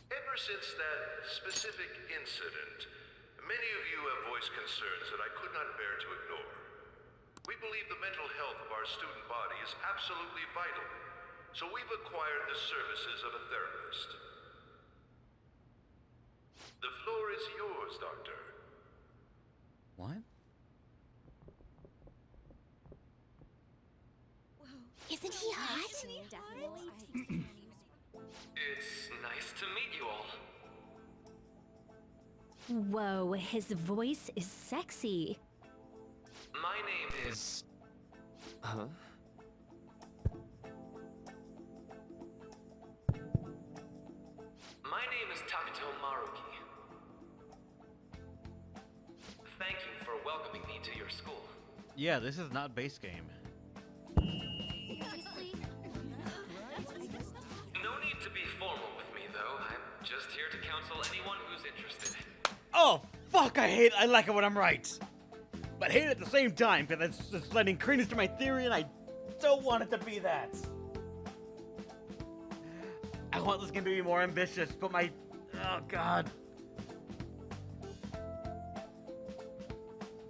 Ever since that specific incident, many of you have voiced concerns that I could not bear to ignore. We believe the mental health of our student body is absolutely vital, so we've acquired the services of a therapist. The floor is yours, Doctor. What? Isn't he hot? It's nice to meet you all. Whoa, his voice is sexy. My name is... Huh? My name is Takuto Maruki. Thank you for welcoming me to your school. Yeah, this is not base game. No need to be formal with me, though. I'm just here to counsel anyone who's interested. Oh, fuck, I like it when I'm right. But hate it at the same time, because it's just lending credence to my theory, and I don't want it to be that. I want this game to be more ambitious, but my... Oh, God.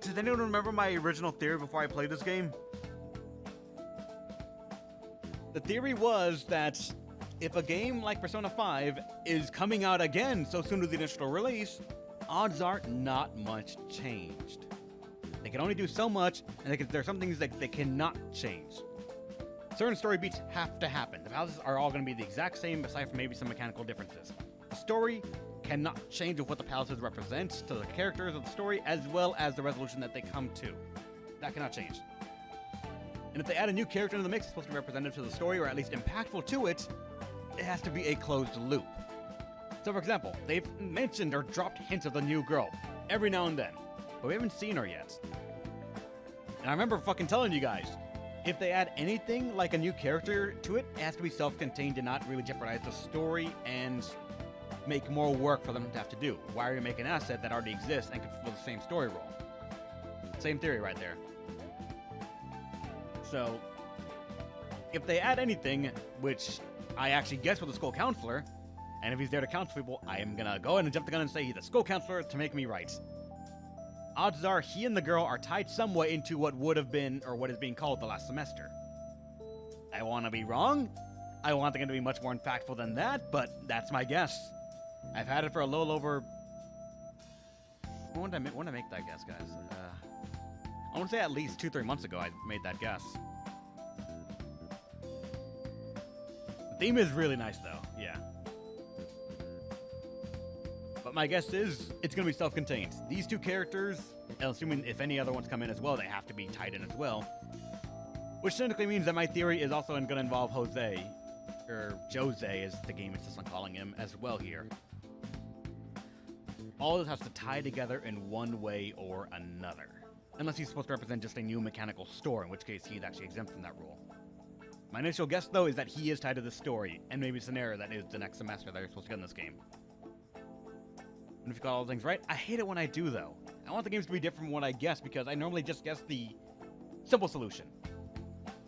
Does anyone remember my original theory before I played this game? The theory was that if a game like Persona 5 is coming out again so soon as the initial release, odds are not much changed. They can only do so much, and there are some things that they cannot change. Certain story beats have to happen. The houses are all going to be the exact same, aside from maybe some mechanical differences. The story cannot change with what the palaces represent to the characters of the story, as well as the resolution that they come to. That cannot change. And if they add a new character into the mix, it's supposed to be representative to the story, or at least impactful to it, it has to be a closed loop. So for example, they've mentioned or dropped hints of the new girl every now and then, but we haven't seen her yet. And I remember fucking telling you guys, if they add anything like a new character to it, it has to be self-contained and not really jeopardize the story and make more work for them to have to do. Why are you making an asset that already exists and can fulfill the same story role? Same theory right there. So, if they add anything, which I actually guess with the school counselor, and if he's there to counsel people, I am gonna go ahead and jump the gun and say he's a school counselor to make me right. Odds are he and the girl are tied some way into what would have been, or what is being called, the last semester. I want to be wrong. I want the game to be much more impactful than that, but that's my guess. I've had it for a little over... When did I make that guess, guys? I want to say at least 2-3 months ago I made that guess. The theme is really nice, though. Yeah. But my guess is it's going to be self-contained. These two characters, assuming if any other ones come in as well, they have to be tied in as well. Which technically means that my theory is also going to involve Jose, or Jose as the game insists on calling him, as well here. All this has to tie together in one way or another. Unless he's supposed to represent just a new mechanical store, in which case he's actually exempt from that rule. My initial guess, though, is that he is tied to the story, and maybe a scenario that is the next semester that you're supposed to get in this game. And if you got all things right, I hate it when I do, though. I want the games to be different from what I guess, because I normally just guess the simple solution,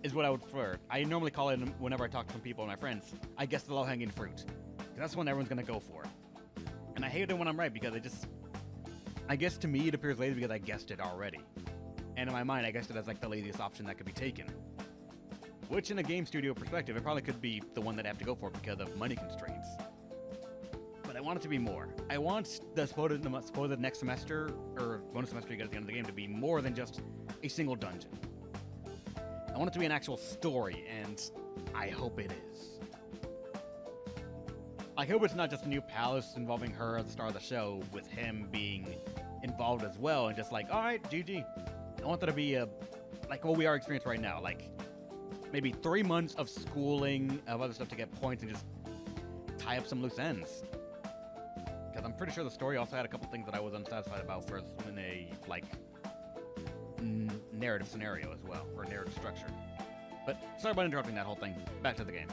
is what I would prefer. I normally call it, whenever I talk to some people and my friends, I guess the low-hanging fruit. Because that's what everyone's going to go for. And I hate it when I'm right, because I guess to me it appears lazy because I guessed it already. And in my mind, I guessed it as like the laziest option that could be taken. Which in a game studio perspective, it probably could be the one that I have to go for because of money constraints. But I want it to be more. I want the supposed next semester, or bonus semester you get at the end of the game, to be more than just a single dungeon. I want it to be an actual story, and I hope it is. I hope it's not just a new palace involving her as the star of the show, with him being involved as well, and just like, alright, GG. I want there to be like what we are experiencing right now, like maybe 3 months of schooling, of other stuff to get points, and just tie up some loose ends. Because I'm pretty sure the story also had a couple things that I was unsatisfied about for in a, like, narrative scenario as well, or narrative structure. But sorry about interrupting that whole thing. Back to the game.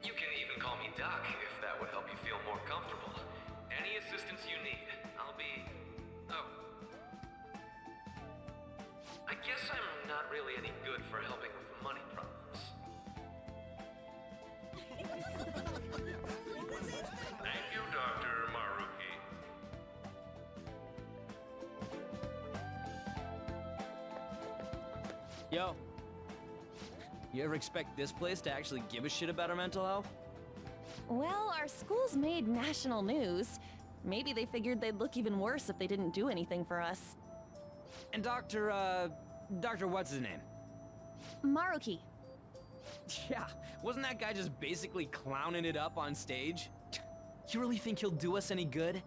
You can even call me Doc if that would help you feel more comfortable. Any assistance you need, I'll be... Oh. I guess I'm not really any good for helping with money problems. Yo. You ever expect this place to actually give a shit about our mental health? Well, our school's made national news. Maybe they figured they'd look even worse if they didn't do anything for us. And Dr. what's his name? Maruki. Yeah, wasn't that guy just basically clowning it up on stage? You really think he'll do us any good?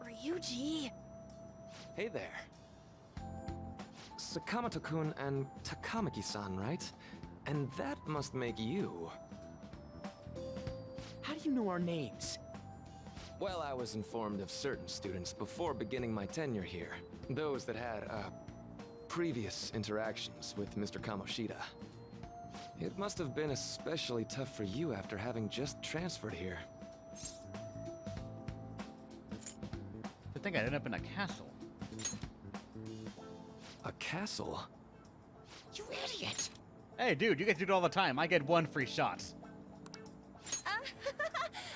Ryuji. Hey there. Sakamoto-kun and Takamaki-san, right? And that must make you. How do you know our names? Well, I was informed of certain students before beginning my tenure here. Those that had, previous interactions with Mr. Kamoshida. It must have been especially tough for you after having just transferred here. I think I'd end up in a castle. A castle? You idiot! Hey, dude, you get to do it all the time. I get 1 free shot.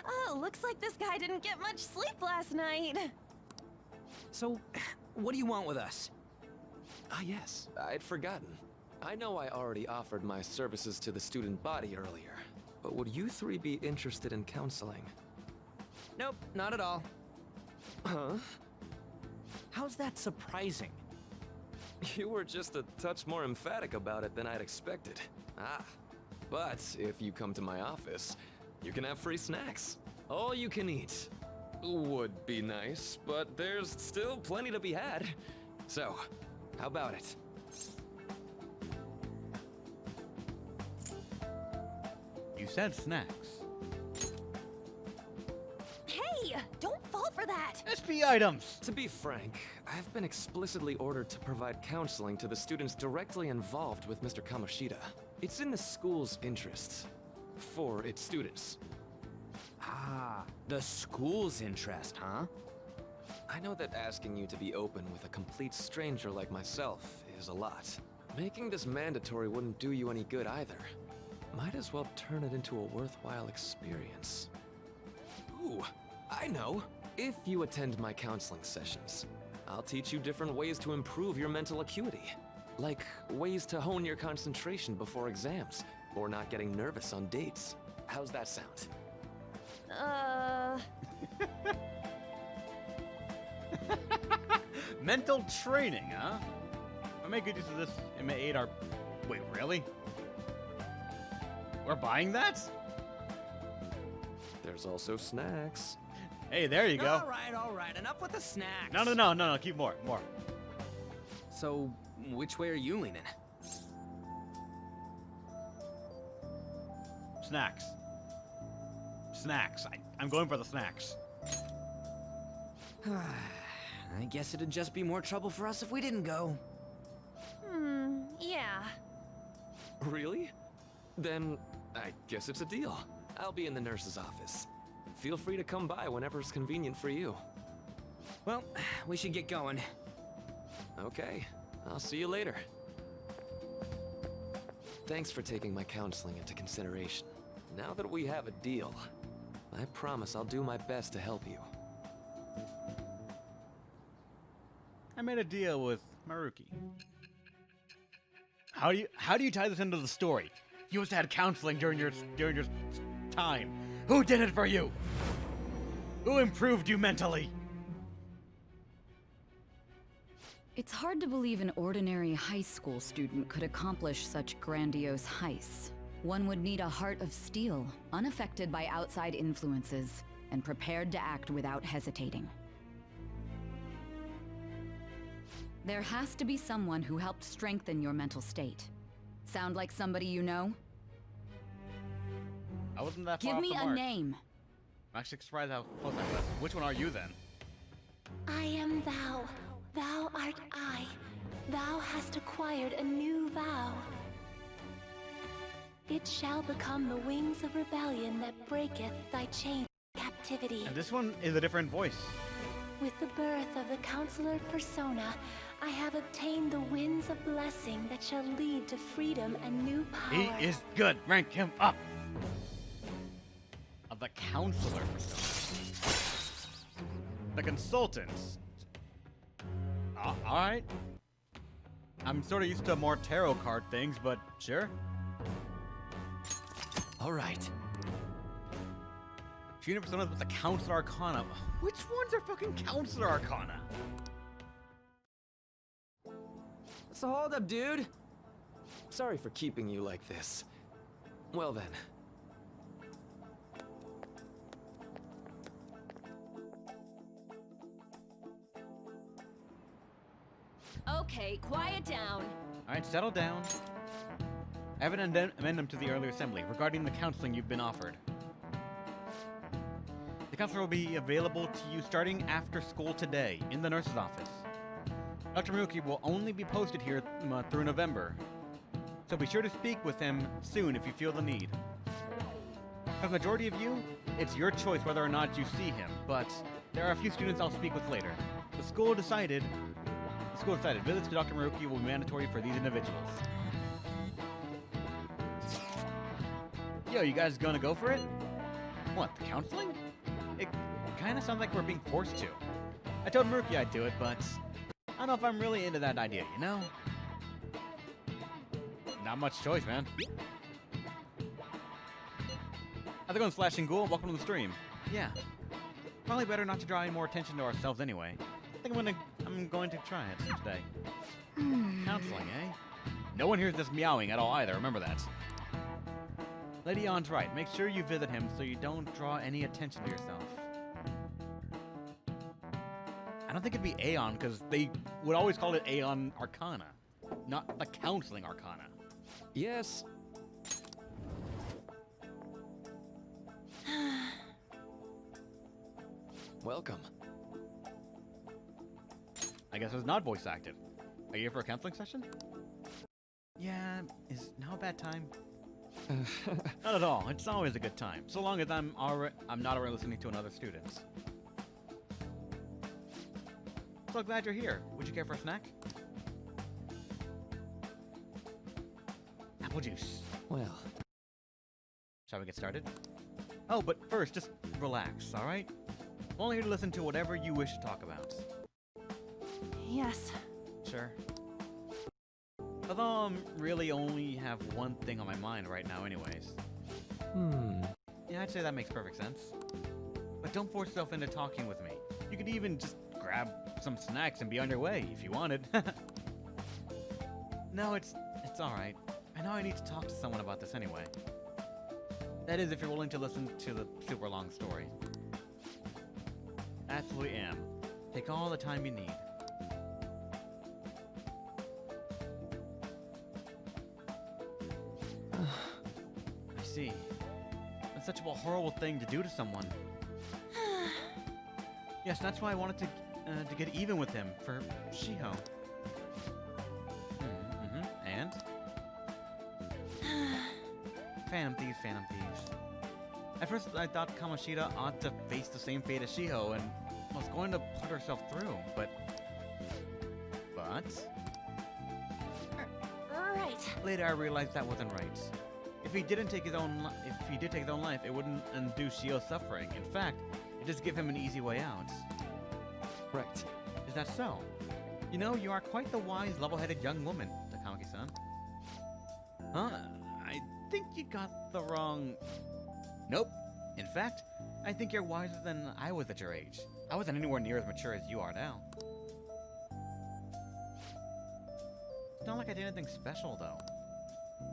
Oh, looks like this guy didn't get much sleep last night. So, what do you want with us? Ah, yes, I'd forgotten. I know I already offered my services to the student body earlier, but would you three be interested in counseling? Nope, not at all. Huh? How's that surprising? You were just a touch more emphatic about it than I'd expected. Ah, but if you come to my office, you can have free snacks. All you can eat. Would be nice, but there's still plenty to be had. So, how about it? You said snacks. Hey, don't fall for that. SP items! To be frank, I've been explicitly ordered to provide counseling to the students directly involved with Mr. Kamoshida. It's in the school's interests. For its students. Ah, the school's interest, huh? I know that asking you to be open with a complete stranger like myself is a lot. Making this mandatory wouldn't do you any good either. Might as well turn it into a worthwhile experience. Ooh, I know. If you attend my counseling sessions, I'll teach you different ways to improve your mental acuity. Like ways to hone your concentration before exams, or not getting nervous on dates. How's that sound? Mental training, huh? I may good use of this. It may aid our. Wait, really? We're buying that? There's also snacks. Hey, there you go. All right, enough with the snacks. No, keep more. So, which way are you leaning? Snacks. I'm going for the snacks. I guess it'd just be more trouble for us if we didn't go. Yeah. Really? Then I guess it's a deal. I'll be in the nurse's office. Feel free to come by whenever it's convenient for you. Well, we should get going. Okay, I'll see you later. Thanks for taking my counseling into consideration. Now that we have a deal, I promise I'll do my best to help you. I made a deal with Maruki. How do you tie this into the story? You must have had counseling during your time. Who did it for you? Who improved you mentally? It's hard to believe an ordinary high school student could accomplish such grandiose heists. One would need a heart of steel, unaffected by outside influences, and prepared to act without hesitating. There has to be someone who helped strengthen your mental state. Sound like somebody you know? I wasn't that far Give off me the a mark. name. I'm actually surprised how close I was. Which one are you then? I am thou. Thou art I. Thou hast acquired a new vow. It shall become the wings of rebellion that breaketh thy chain of captivity. And this one is a different voice. With the birth of the Counselor Persona, I have obtained the winds of blessing that shall lead to freedom and new power. He is good. Rank him up. Of the counselor. The consultants. All right. I'm sort of used to more tarot card things, but sure. All right. Shooting personas with the Counselor Arcana. Which ones are fucking Counselor Arcana? So hold up, dude. Sorry for keeping you like this. Well then. Okay, quiet down. Alright, settle down. I have an amendment to the earlier assembly regarding the counseling you've been offered. The counselor will be available to you starting after school today in the nurse's office. Dr. Miruki will only be posted here through November, so be sure to speak with him soon if you feel the need. For the majority of you, it's your choice whether or not you see him, but there are a few students I'll speak with later. The school decided visits to Dr. Miruki will be mandatory for these individuals. Yo, you guys gonna go for it? What, the counseling? It kinda sounds like we're being forced to. I told Miruki I'd do it, but I don't know if I'm really into that idea, you know? Not much choice, man. How's it going, Slash and Ghoul? Welcome to the stream. Yeah. Probably better not to draw any more attention to ourselves anyway. I think I'm going to try it today. Counseling, eh? No one hears this meowing at all either, remember that. Lady On's right. Make sure you visit him so you don't draw any attention to yourself. I don't think it'd be Aeon, because they would always call it Aeon Arcana, not the Counseling Arcana. Yes. Welcome. I guess it's not voice acted. Are you here for a counseling session? Yeah, is now a bad time? Not at all. It's always a good time, so long as I'm not already listening to another student. So glad you're here. Would you care for a snack? Apple juice. Well, Shall we get started? Oh, but first, just relax, all right? I'm only here to listen to whatever you wish to talk about. Yes. Sure. Although I really only have one thing on my mind right now anyways. Yeah, I'd say that makes perfect sense. But don't force yourself into talking with me. You could even just grab some snacks and be on your way if you wanted. No, it's alright. I know I need to talk to someone about this anyway. That is, if you're willing to listen to the super long story. Absolutely am. Take all the time you need. I see. That's such a horrible thing to do to someone. Yes, that's why I wanted to get even with him for Shiho. And? Phantom thieves, phantom thieves. At first, I thought Kamoshida ought to face the same fate as Shiho and was going to put herself through, but... Right. Later, I realized that wasn't right. If he did take his own life, it wouldn't undo Shiho's suffering. In fact, it just give him an easy way out. right. Is that so? You know, you are quite the wise, level-headed young woman, Takamaki-san. Huh? I think you got the wrong... Nope. In fact, I think you're wiser than I was at your age. I wasn't anywhere near as mature as you are now. It's not like I did anything special, though.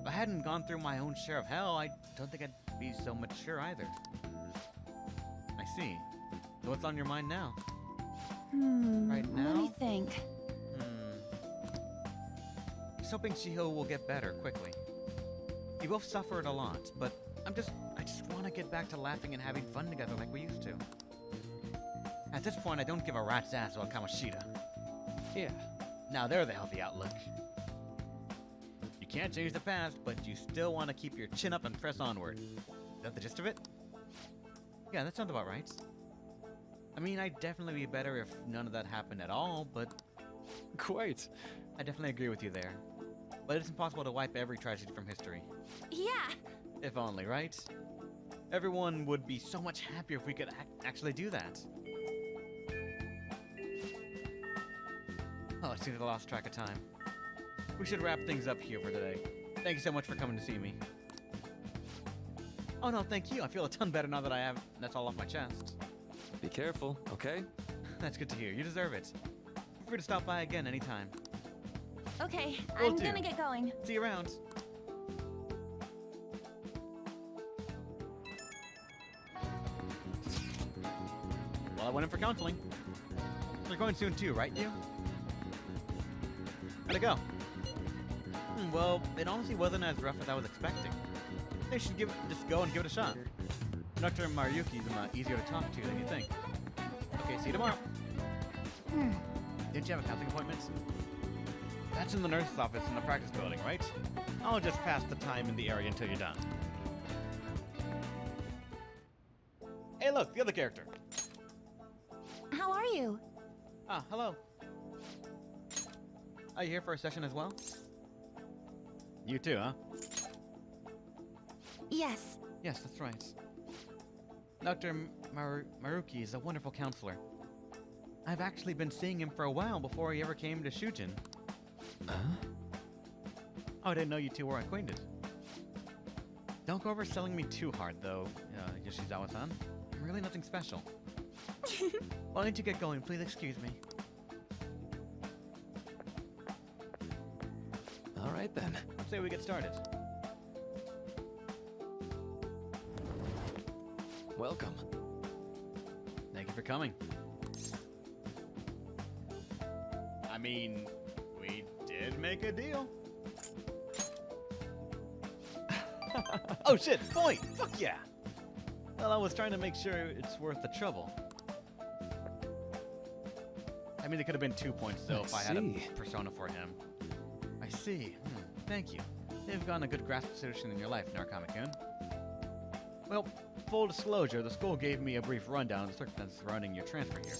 If I hadn't gone through my own share of hell, I don't think I'd be so mature either. I see. So what's on your mind now? Right Let me now? think. Just hoping Shiho will get better quickly. We both suffered a lot, but I just want to get back to laughing and having fun together like we used to. At this point, I don't give a rat's ass about Kamoshida. Yeah. Now there's a healthy outlook. You can't change the past, but you still want to keep your chin up and press onward. Is that the gist of it? Yeah, that sounds about right. I mean, I'd definitely be better if none of that happened at all, but Quite. I definitely agree with you there. But it's impossible to wipe every tragedy from history. Yeah. If only, right? Everyone would be so much happier if we could actually do that. Oh, it seems I lost track of time. we should wrap things up here for today. Thank you so much for coming to see me. Oh no, thank you. I feel a ton better now that that's all off my chest. Be careful, okay? That's good to hear. You deserve it. Feel free to stop by again anytime. Okay, Will I'm do. gonna get going. See you around. Well, I went in for counseling. You're going soon too, right, you? How'd it go? Well, it honestly wasn't as rough as I was expecting. They should just go and give it a shot. Dr. Maruyuki's easier to talk to than you think. Okay, see you tomorrow. Didn't you have a counseling appointment? That's in the nurse's office in the practice building, right? I'll just pass the time in the area until you're done. Hey, look, the other character. How are you? Ah, hello. Are you here for a session as well? You too, huh? Yes. Yes, that's right. Dr. Maruki is a wonderful counselor. I've actually been seeing him for a while before he ever came to Shujin. Huh? Oh, I didn't know you two were acquainted. Don't go overselling me too hard, though, Yoshizawa-san. I'm really nothing special. Why don't you get going? Please excuse me. All right then. Let's say we get started. Welcome. Thank you for coming. I mean, we did make a deal. Oh shit, point! Fuck yeah! Well, I was trying to make sure it's worth the trouble. I mean, it could have been 2 points though if I had a persona for him. I see. Thank you. You've gotten a good grasp of the situation in your life, Narukami-kun. Well, full disclosure, the school gave me a brief rundown of the circumstances surrounding your transfer here.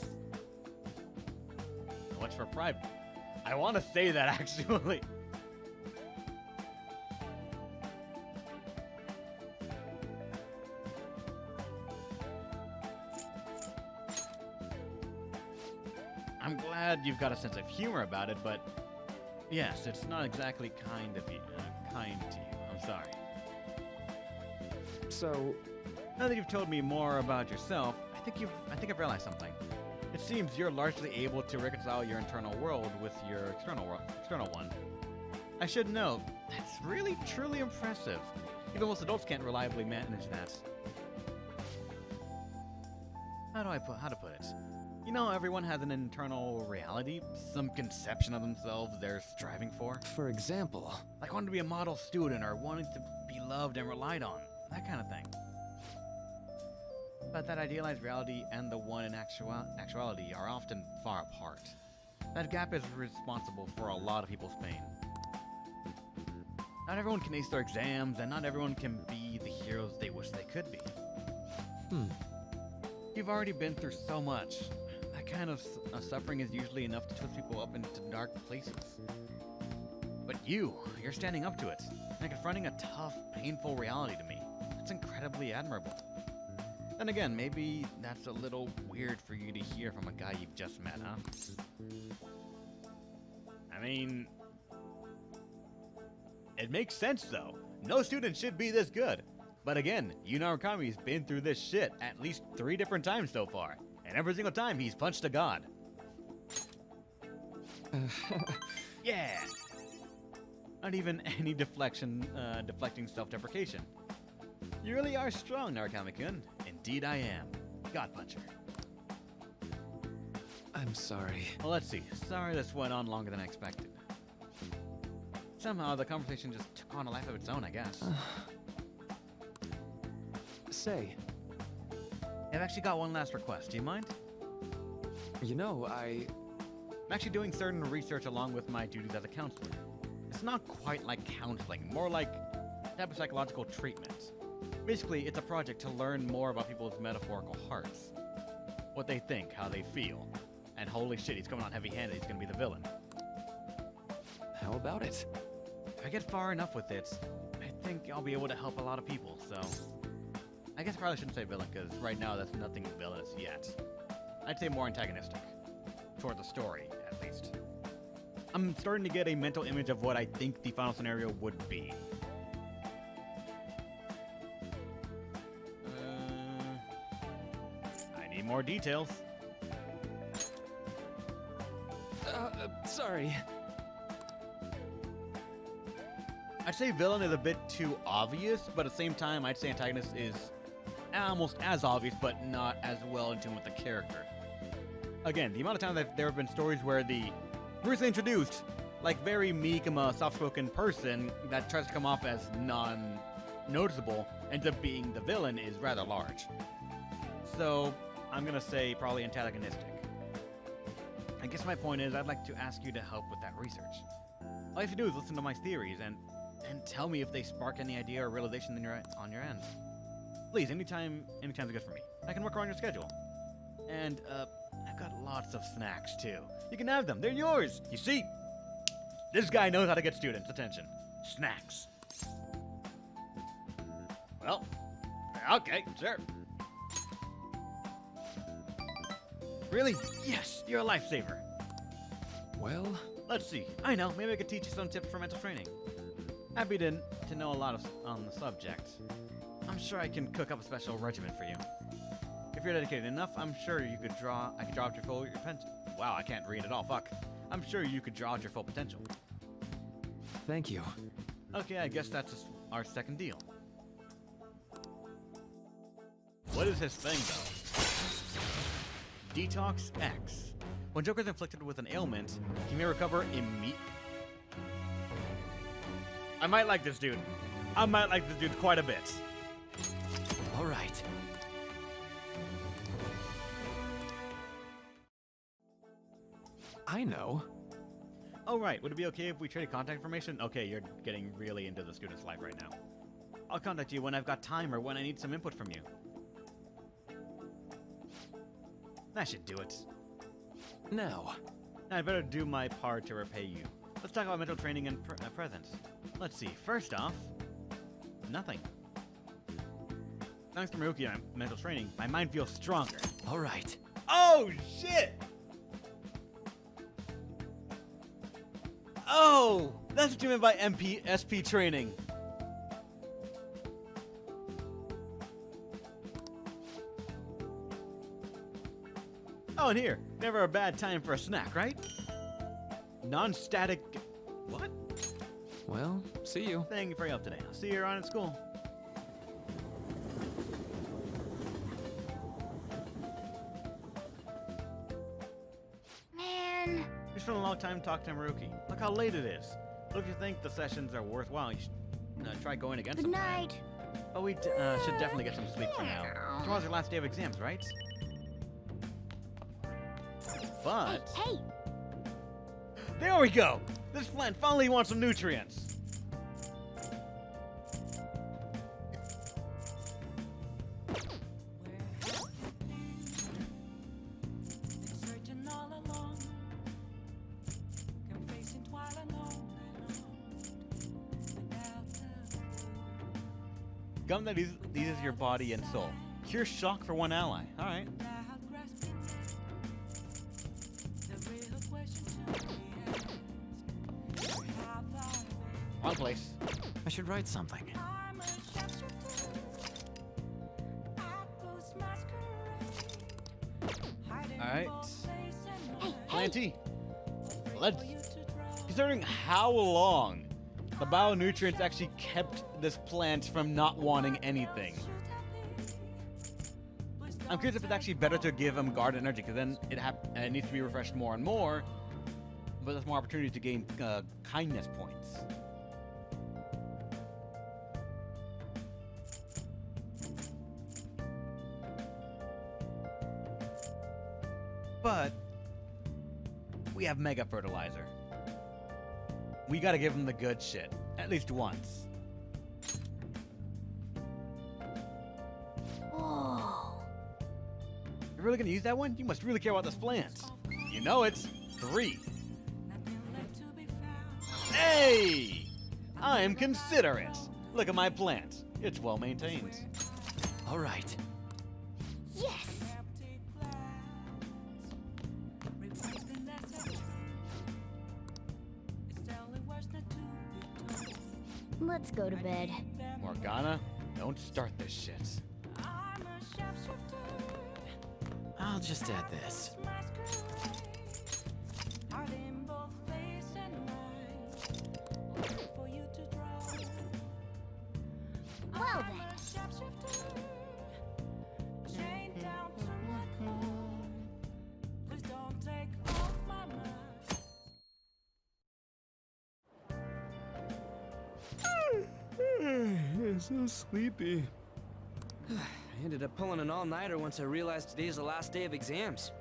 What's for private? I want to say that actually. I'm glad you've got a sense of humor about it, but yes, it's not exactly kind to you. I'm sorry. So, Now that you've told me more about yourself, I think I've realized something. It seems you're largely able to reconcile your internal world with your external one. I should note, that's really truly impressive. Even most adults can't reliably manage that. How to put it? You know, everyone has an internal reality, some conception of themselves they're striving for. for example, Like wanting to be a model student or wanting to be loved and relied on. That kind of thing. But that idealized reality and the one in actuality are often far apart. That gap is responsible for a lot of people's pain. Not everyone can ace their exams, and not everyone can be the heroes they wish they could be. You've already been through so much. That kind of suffering is usually enough to twist people up into dark places. But you're standing up to it, and confronting a tough, painful reality to me. It's incredibly admirable. Then again, maybe that's a little weird for you to hear from a guy you've just met, huh? I mean, it makes sense though. No student should be this good. But again, Yu Narukami's been through this shit at least 3 different times so far. And every single time he's punched a god. Yeah! Not even any deflecting self-deprecation. You really are strong, Narukami-kun. Indeed I am. God Puncher. I'm sorry. Well, let's see. Sorry this went on longer than I expected. Somehow the conversation just took on a life of its own, I guess. Say, I've actually got one last request. Do you mind? you know, I'm actually doing certain research along with my duties as a counselor. It's not quite like counseling, more like a type of psychological treatment. Basically, it's a project to learn more about people's metaphorical hearts. What they think, how they feel. And holy shit, he's coming on heavy-handed, he's gonna be the villain. how about it? If I get far enough with it, I think I'll be able to help a lot of people, so... I guess I probably shouldn't say villain, because right now that's nothing villainous yet. I'd say more antagonistic. Toward the story, at least. I'm starting to get a mental image of what I think the final scenario would be. I need more details. Sorry. I'd say villain is a bit too obvious, but at the same time, I'd say antagonist is almost as obvious, but not as well in tune with the character. Again, the amount of time that there have been stories where the recently introduced, like very meek and a soft-spoken person that tries to come off as non-noticeable ends up being the villain is rather large. So, I'm gonna say probably antagonistic. I guess my point is I'd like to ask you to help with that research. All you have to do is listen to my theories and tell me if they spark any idea or realization on your end. Please, anytime's good for me. I can work around your schedule. And, I've got lots of snacks, too. You can have them. They're yours. You see? This guy knows how to get students' attention. Snacks. Well, okay, sure. Really? Yes, you're a lifesaver. Well, Let's see. I know. Maybe I could teach you some tips for mental training. Happy to know a lot on the subject. I'm sure I can cook up a special regimen for you. If you're dedicated enough, I'm sure you could draw. I could draw out your full potential. Wow, I can't read at all. Fuck. I'm sure you could draw out your full potential. thank you. Okay, I guess that's our second deal. What is his thing, though? Detox X. When Joker is inflicted with an ailment, he may recover immediately. I might like this dude. I might like this dude quite a bit. All right. I know. Oh, right. Would it be okay if we traded contact information? Okay, you're getting really into the student's life right now. I'll contact you when I've got time or when I need some input from you. That should do it. Now. I better do my part to repay you. Let's talk about mental training and presence. Let's see. First off, nothing. Thanks to Maruki and mental training, my mind feels stronger. All right. Oh, shit! Oh, that's what you meant by SP training. Oh, and here, never a bad time for a snack, right? Non-static... What? Well, see you. Thank you for your help today. I'll see you around at school. Man. We spent a long time talking to Maruki. Look how late it is. But if you think the sessions are worthwhile, you should try going again Good sometime. night. But we should definitely get some sleep for now. Tomorrow's your last day of exams, right? But... Hey, There we go! This plant finally wants some nutrients! Gum that eases your body and soul. Cure shock for one ally. Alright. Wrong place. I should write something. Alright. hey, Planty. Let's... Considering how long the bionutrients actually kept this plant from not wanting anything. I'm curious if it's actually better to give him guard energy, because then it needs to be refreshed more and more, but there's more opportunity to gain kindness points. But we have Mega Fertilizer. We gotta give him the good shit, at least once. whoa. You're really gonna use that one? You must really care about this plant. You know it's 3. Hey! I'm considerate. Look at my plant. It's well maintained. All right. Yes. Let's go to bed. Morgana, don't start this shit. I'll just add this. Well then. So sleepy. I ended up pulling an all-nighter once I realized today's the last day of exams.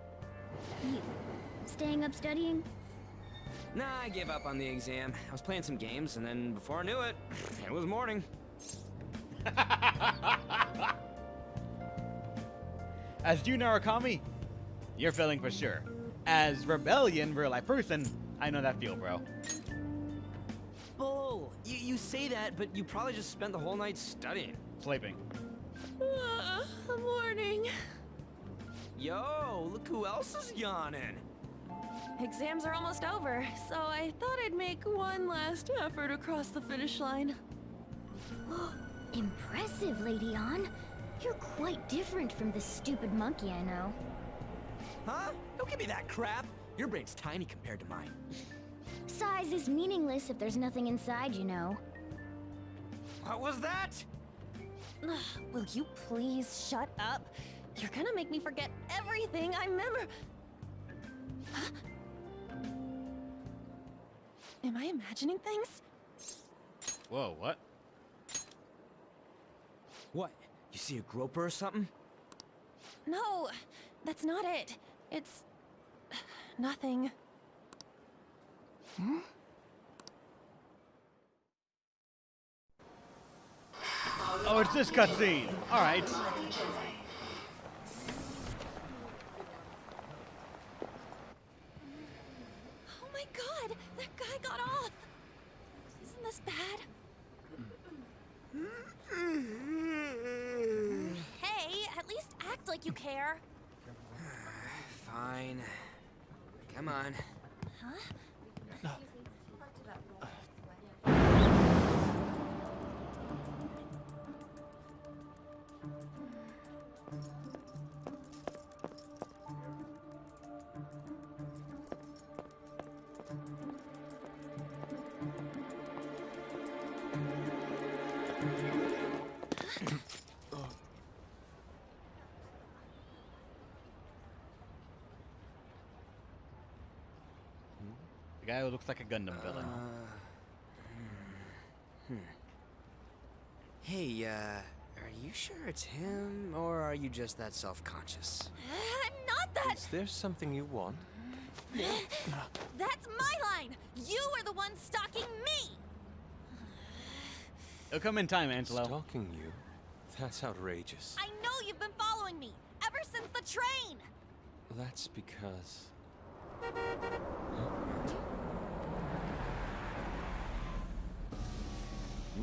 You staying up studying? Nah, I gave up on the exam. I was playing some games, and then before I knew it, it was morning. As Yu Narukami, you're feeling for sure. As Rebellion, real life person, I know that feel, bro. Bull! You say that, but you probably just spent the whole night studying. Sleeping. Morning. Yo, look who else is yawning. Exams are almost over, so I thought I'd make one last effort across the finish line. Impressive, Lady Ann. You're quite different from the stupid monkey I know. Huh? Don't give me that crap. Your brain's tiny compared to mine. Size is meaningless if there's nothing inside, you know. What was that? Will you please shut up? You're gonna make me forget everything I remember. Huh? Am I imagining things? Whoa, what? What? You see a groper or something? No, that's not it. It's nothing. Oh, it's this cutscene. All right. Oh my god, that guy got off. Isn't this bad? Hey, at least act like you care. Fine. Come on. Huh? The guy who looks like a Gundam villain. Hey, are you sure it's him, or are you just that self-conscious? I'm not that. Is there something you want? That's my line. You are the one stalking me. It'll come in time, Angelo. Stalking you? That's outrageous. I know you've been following me ever since the train. That's because...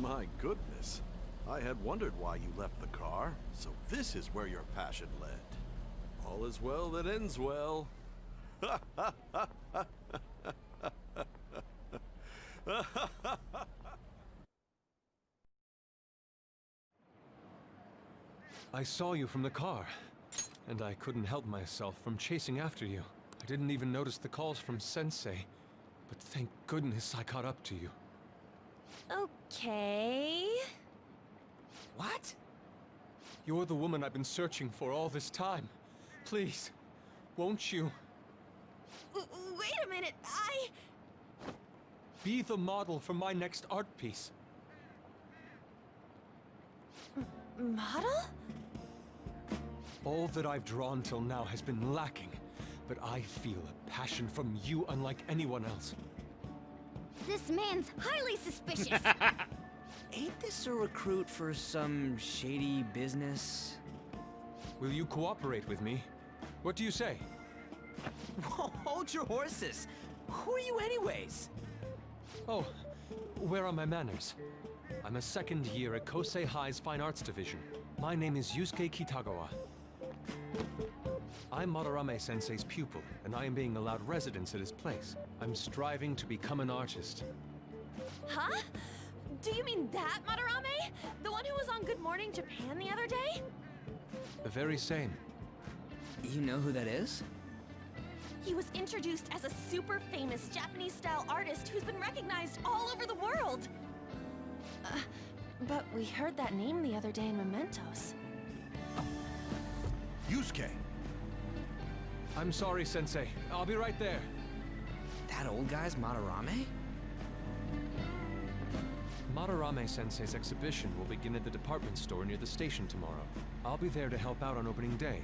My goodness. I had wondered why you left the car, so this is where your passion led. All is well that ends well. I saw you from the car, and I couldn't help myself from chasing after you. I didn't even notice the calls from Sensei, but thank goodness I caught up to you. Okay. What? You're the woman I've been searching for all this time. Please, won't you Wait a minute. be the model for my next art piece? Model? All that I've drawn till now has been lacking, but I feel a passion from you unlike anyone else. This man's highly suspicious. Ain't this a recruit for some shady business? Will you cooperate with me? What do you say? Whoa, hold your horses. Who are you anyways? Oh, where are my manners? I'm a second year at Kosei High's Fine Arts Division. My name is Yusuke Kitagawa. I'm Madarame Sensei's pupil, and I am being allowed residence at his place. I'm striving to become an artist. Huh? Do you mean that Madarame? The one who was on Good Morning Japan the other day? The very same. You know who that is? He was introduced as a super famous Japanese-style artist who's been recognized all over the world. But we heard that name the other day in Mementos. Yusuke! I'm sorry, Sensei. I'll be right there. That old guy's Madarame? Madarame Sensei's exhibition will begin at the department store near the station tomorrow. I'll be there to help out on opening day.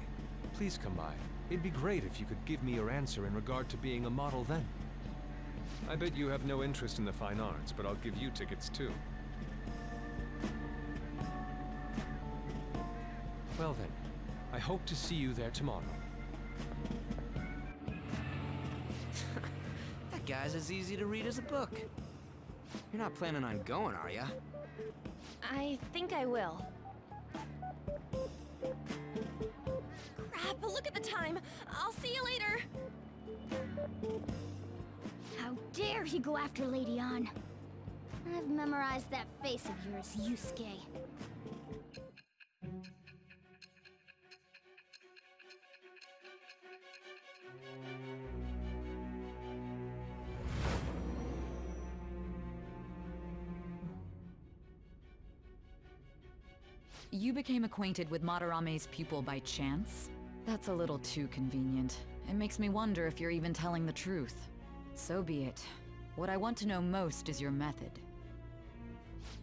Please come by. It'd be great if you could give me your answer in regard to being a model then. I bet you have no interest in the fine arts, but I'll give you tickets too. Well then, I hope to see you there tomorrow. That guy's as easy to read as a book. You're not planning on going, are ya? I think I will. Crap, look at the time. I'll see you later. How dare he go after Lady Ann? I've memorized that face of yours, Yusuke. You became acquainted with Madarame's pupil by chance? That's a little too convenient. It makes me wonder if you're even telling the truth. So be it. What I want to know most is your method.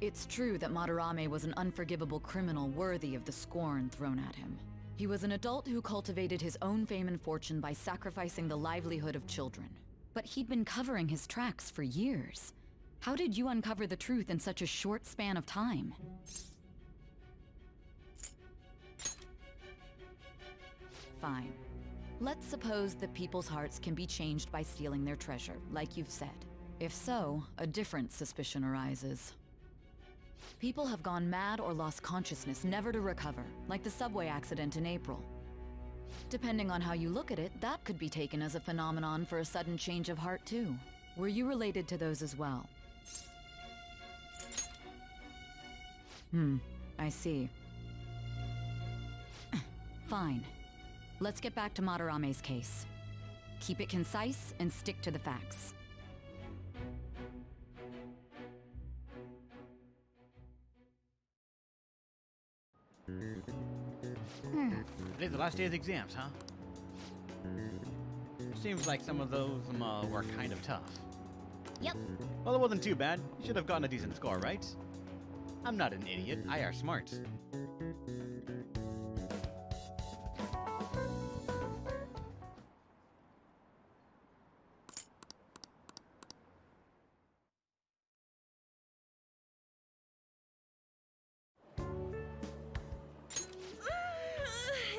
It's true that Madarame was an unforgivable criminal worthy of the scorn thrown at him. He was an adult who cultivated his own fame and fortune by sacrificing the livelihood of children. But he'd been covering his tracks for years. How did you uncover the truth in such a short span of time? Fine. Let's suppose that people's hearts can be changed by stealing their treasure, like you've said. If so, a different suspicion arises. People have gone mad or lost consciousness, never to recover, like the subway accident in April. Depending on how you look at it, that could be taken as a phenomenon for a sudden change of heart too. Were you related to those as well? I see. Fine. Let's get back to Madarame's case. Keep it concise and stick to the facts. Today's the last day of the exams, huh? Seems like some of those were kind of tough. Yep. Well, it wasn't too bad. You should have gotten a decent score, right? I'm not an idiot. I are smart.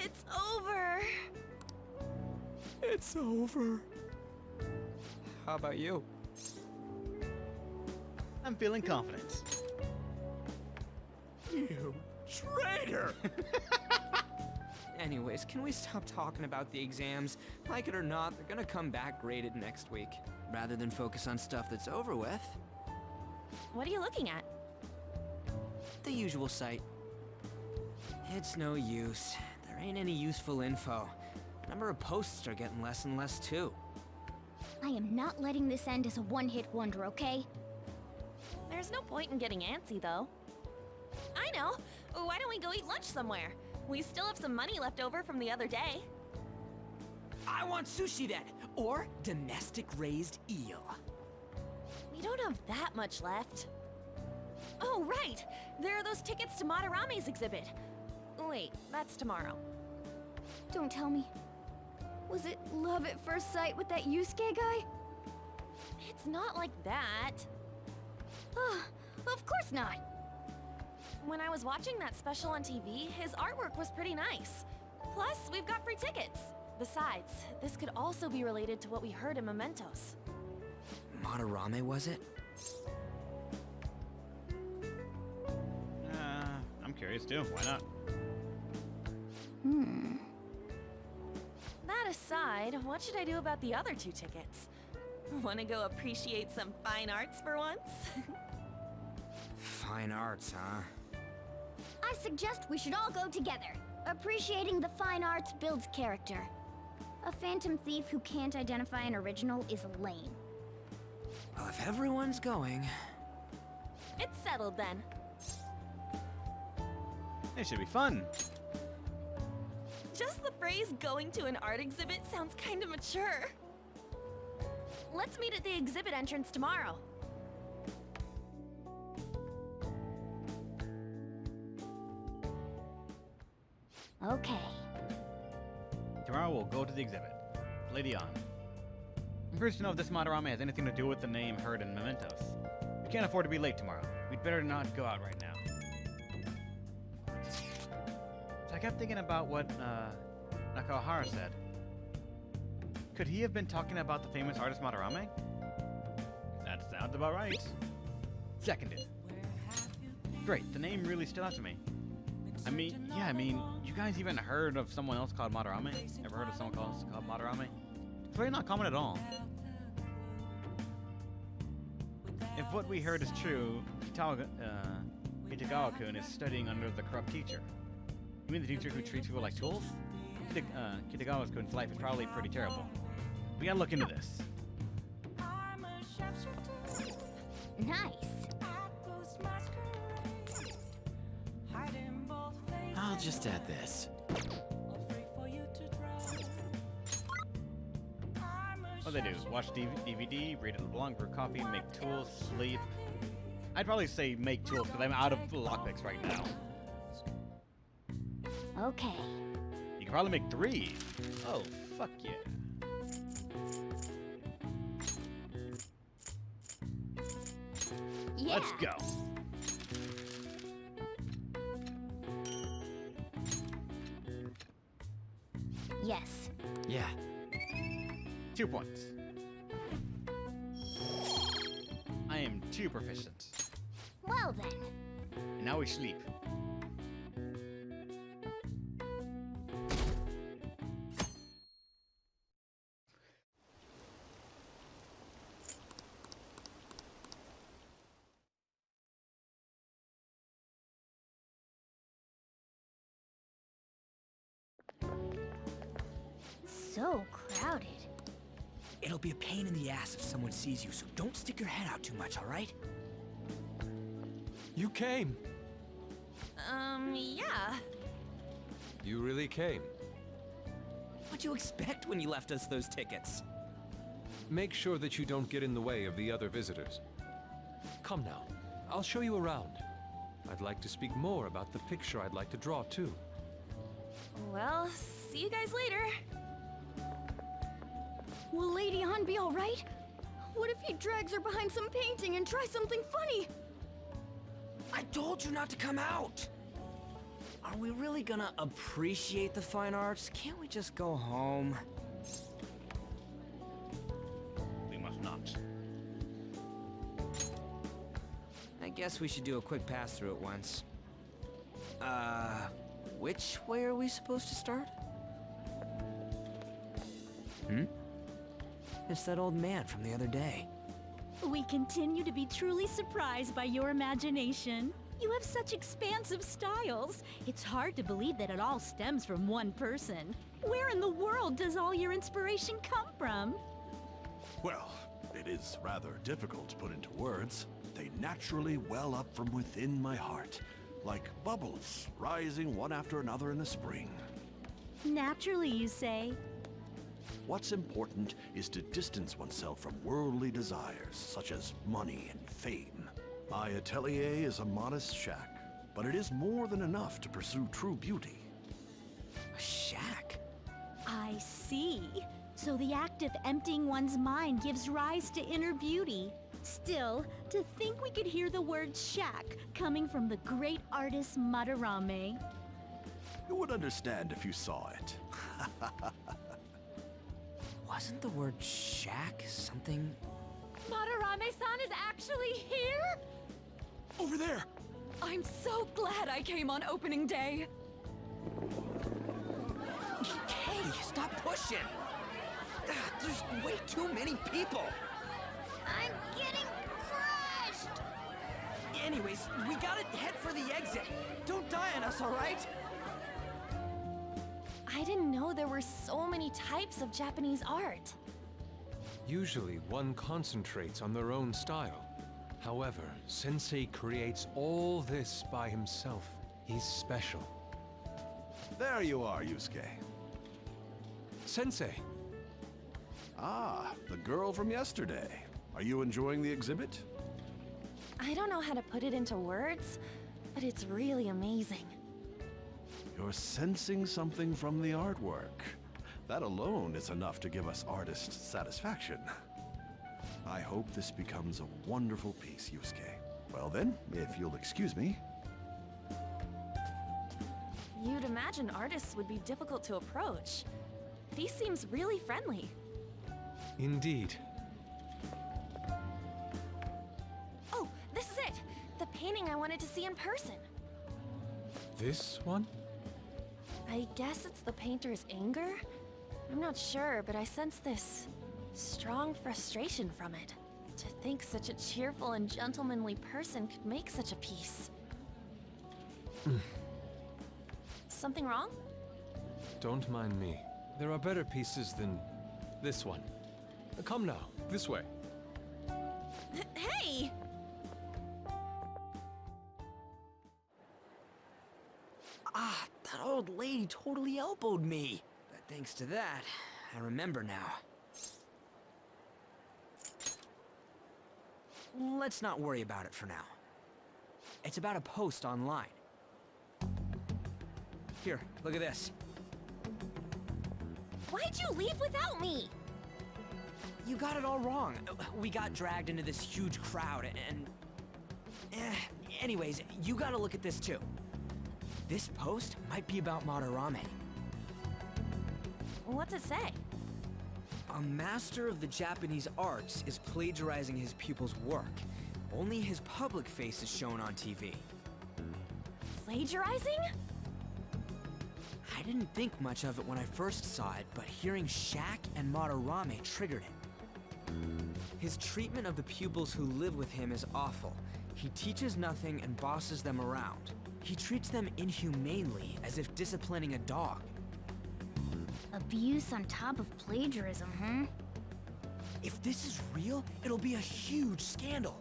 It's over. It's over. How about you? I'm feeling confident. You traitor! Anyways, can we stop talking about the exams? Like it or not, they're gonna come back graded next week. Rather than focus on stuff that's over with. What are you looking at? The usual site. It's no use. There ain't any useful info. The number of posts are getting less and less too. I am not letting this end as a one-hit wonder, okay? There's no point in getting antsy, though. I know! Why don't we go eat lunch somewhere? We still have some money left over from the other day. I want sushi then! Or domestic-raised eel. We don't have that much left. Oh, right! There are those tickets to Madarame's exhibit. Wait, that's tomorrow. Don't tell me. Was it love at first sight with that Yusuke guy? It's not like that. Of course not. When I was watching that special on TV, his artwork was pretty nice. Plus, we've got free tickets. Besides, this could also be related to what we heard in Mementos. Madarame, was it? I'm curious too. Why not? That aside, what should I do about the other 2 tickets? Want to go appreciate some fine arts for once? Fine arts, huh? I suggest we should all go together. Appreciating the fine arts builds character. A phantom thief who can't identify an original is lame. Well, if everyone's going... It's settled then. It should be fun. Just the phrase going to an art exhibit sounds kind of mature. Let's meet at the exhibit entrance tomorrow. Okay. Tomorrow we'll go to the exhibit. Lady On. I'm curious to know if this Madarame has anything to do with the name heard in Mementos. We can't afford to be late tomorrow. We'd better not go out right now. So I kept thinking about what Nakahara said. Could he have been talking about the famous artist Madarame? That sounds about right. Seconded. Great, the name really stood out to me. I mean, you guys even heard of someone else called Madarame? Ever heard of someone else called Madarame? It's really not common at all. If what we heard is true, Kitagawa-kun is studying under the corrupt teacher. You mean the teacher who treats people like tools? Kitagawa-kun's life is probably pretty terrible. We gotta look into this. Nice. I'll just add this. What do they do? Watch DVD, read at LeBlanc, brew coffee, make tools, sleep. I'd probably say make tools because I'm out of lockpicks right now. Okay. You can probably make 3. Oh, fuck yeah. Yeah. Let's go. Yes. Yeah. 2 points. I am too proficient. Well then. And now we sleep. So crowded. It'll be a pain in the ass if someone sees you, so don't stick your head out too much, alright? You came. Yeah. You really came. What'd you expect when you left us those tickets? Make sure that you don't get in the way of the other visitors. Come now, I'll show you around. I'd like to speak more about the picture I'd like to draw, too. Well, see you guys later. Will Lady Han be alright? What if he drags her behind some painting and tries something funny? I told you not to come out! Are we really gonna appreciate the fine arts? Can't we just go home? We must not. I guess we should do a quick pass-through at once. Which way are we supposed to start? It's that old man from the other day. We continue to be truly surprised by your imagination. You have such expansive styles. It's hard to believe that it all stems from one person. Where in the world does all your inspiration come from? Well, it is rather difficult to put into words. They naturally well up from within my heart, like bubbles rising one after another in the spring. Naturally, you say. What's important is to distance oneself from worldly desires, such as money and fame. My atelier is a modest shack, but it is more than enough to pursue true beauty. A shack? I see. So the act of emptying one's mind gives rise to inner beauty. Still, to think we could hear the word shack coming from the great artist Madarame. You would understand if you saw it. Wasn't the word shack something? Madarame-san is actually here? Over there! I'm so glad I came on opening day. Hey, stop pushing! There's way too many people! I'm getting crushed! Anyways, we gotta head for the exit. Don't die on us, alright? I didn't know there were so many types of Japanese art. Usually, one concentrates on their own style. However, Sensei creates all this by himself. He's special. There you are, Yusuke. Sensei! Ah, the girl from yesterday. Are you enjoying the exhibit? I don't know how to put it into words, but it's really amazing. You're sensing something from the artwork. That alone is enough to give us artists satisfaction. I hope this becomes a wonderful piece, Yusuke. Well then, if you'll excuse me. You'd imagine artists would be difficult to approach. He seems really friendly. Indeed. Oh, this is it! The painting I wanted to see in person. This one? I guess it's the painter's anger? I'm not sure, but I sense this strong frustration from it. To think such a cheerful and gentlemanly person could make such a piece. Something wrong? Don't mind me. There are better pieces than this one. Come now, this way. Hey! Ah, that old lady totally elbowed me. But thanks to that, I remember now. Let's not worry about it for now. It's about a post online. Here, look at this. Why'd you leave without me? You got it all wrong. We got dragged into this huge crowd and... Anyways, you gotta look at this too. This post might be about Madarame. What's it say? A master of the Japanese arts is plagiarizing his pupil's work. Only his public face is shown on TV. Plagiarizing? I didn't think much of it when I first saw it, but hearing Shaq and Madarame triggered it. His treatment of the pupils who live with him is awful. He teaches nothing and bosses them around. He treats them inhumanely, as if disciplining a dog. Abuse on top of plagiarism, huh? If this is real, it'll be a huge scandal.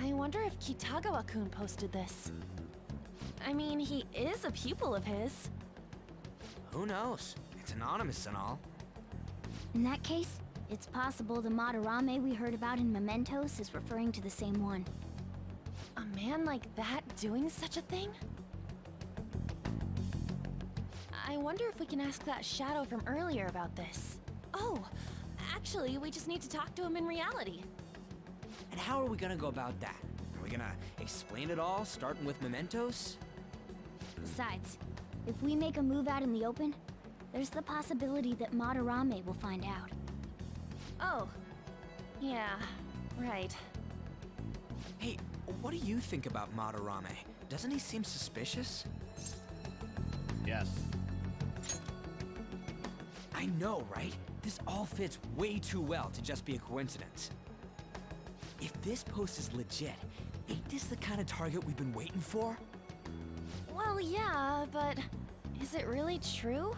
I wonder if Kitagawa-kun posted this. I mean, he is a pupil of his. Who knows? It's anonymous and all. In that case, it's possible the Madarame we heard about in Mementos is referring to the same one. A man like that doing such a thing? I wonder if we can ask that shadow from earlier about this. Oh, actually, we just need to talk to him in reality. And how are we gonna go about that? Are we gonna explain it all, starting with Mementos? Besides, if we make a move out in the open, there's the possibility that Madarame will find out. Oh, yeah, right. Hey, what do you think about Madarame? Doesn't he seem suspicious? Yes. I know, right? This all fits way too well to just be a coincidence. If this post is legit, ain't this the kind of target we've been waiting for? Well, yeah, but is it really true?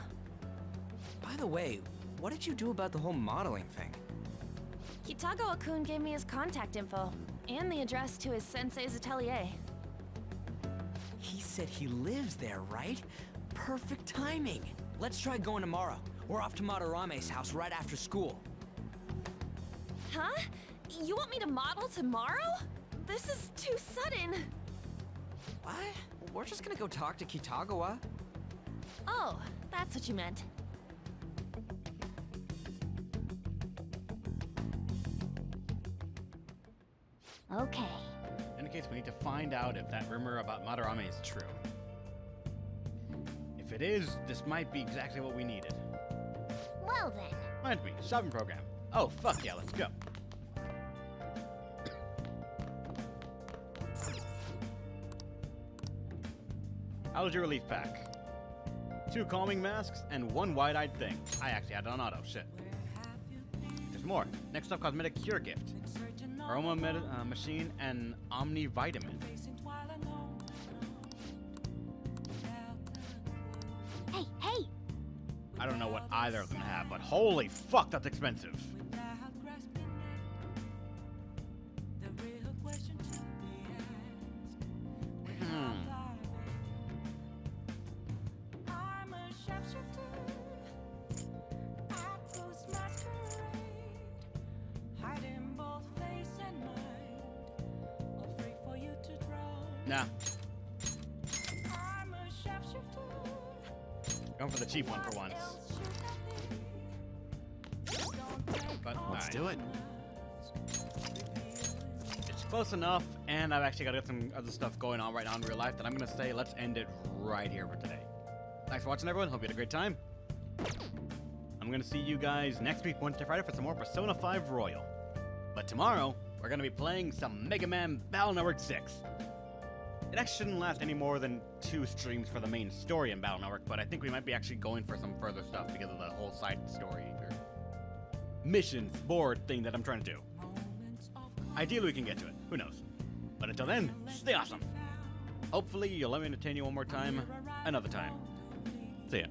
By the way, what did you do about the whole modeling thing? Kitagawa-kun gave me his contact info, and the address to his sensei's atelier. He said he lives there, right? Perfect timing. Let's try going tomorrow. We're off to Madarame's house right after school. Huh? You want me to model tomorrow? This is too sudden. What? We're just gonna go talk to Kitagawa. Oh, that's what you meant. Okay. In any case, we need to find out if that rumor about Madarame is true. If it is, this might be exactly what we needed. Well then. Mind me, shopping program. Oh, fuck yeah, let's go. How was your relief pack? 2 calming masks and 1 wide-eyed thing. I actually had it on auto, shit. There's more. Next up, cosmetic cure gift. Aroma Machine, and Omnivitamin. Hey, hey! I don't know what either of them have, but holy fuck, that's expensive. Nah. Going for the cheap one for once. But Let's do it. It's close enough, and I've actually got to get some other stuff going on right now in real life that I'm going to say let's end it right here for today. Thanks for watching, everyone. Hope you had a great time. I'm going to see you guys next week, Wednesday, Friday, for some more Persona 5 Royal. But tomorrow, we're going to be playing some Mega Man Battle Network 6. It actually shouldn't last any more than 2 streams for the main story in Battle Network, but I think we might be actually going for some further stuff because of the whole side story or missions board thing that I'm trying to do. Ideally, we can get to it. Who knows? But until then, stay awesome. Hopefully, you'll let me entertain you one more time, another time. See ya.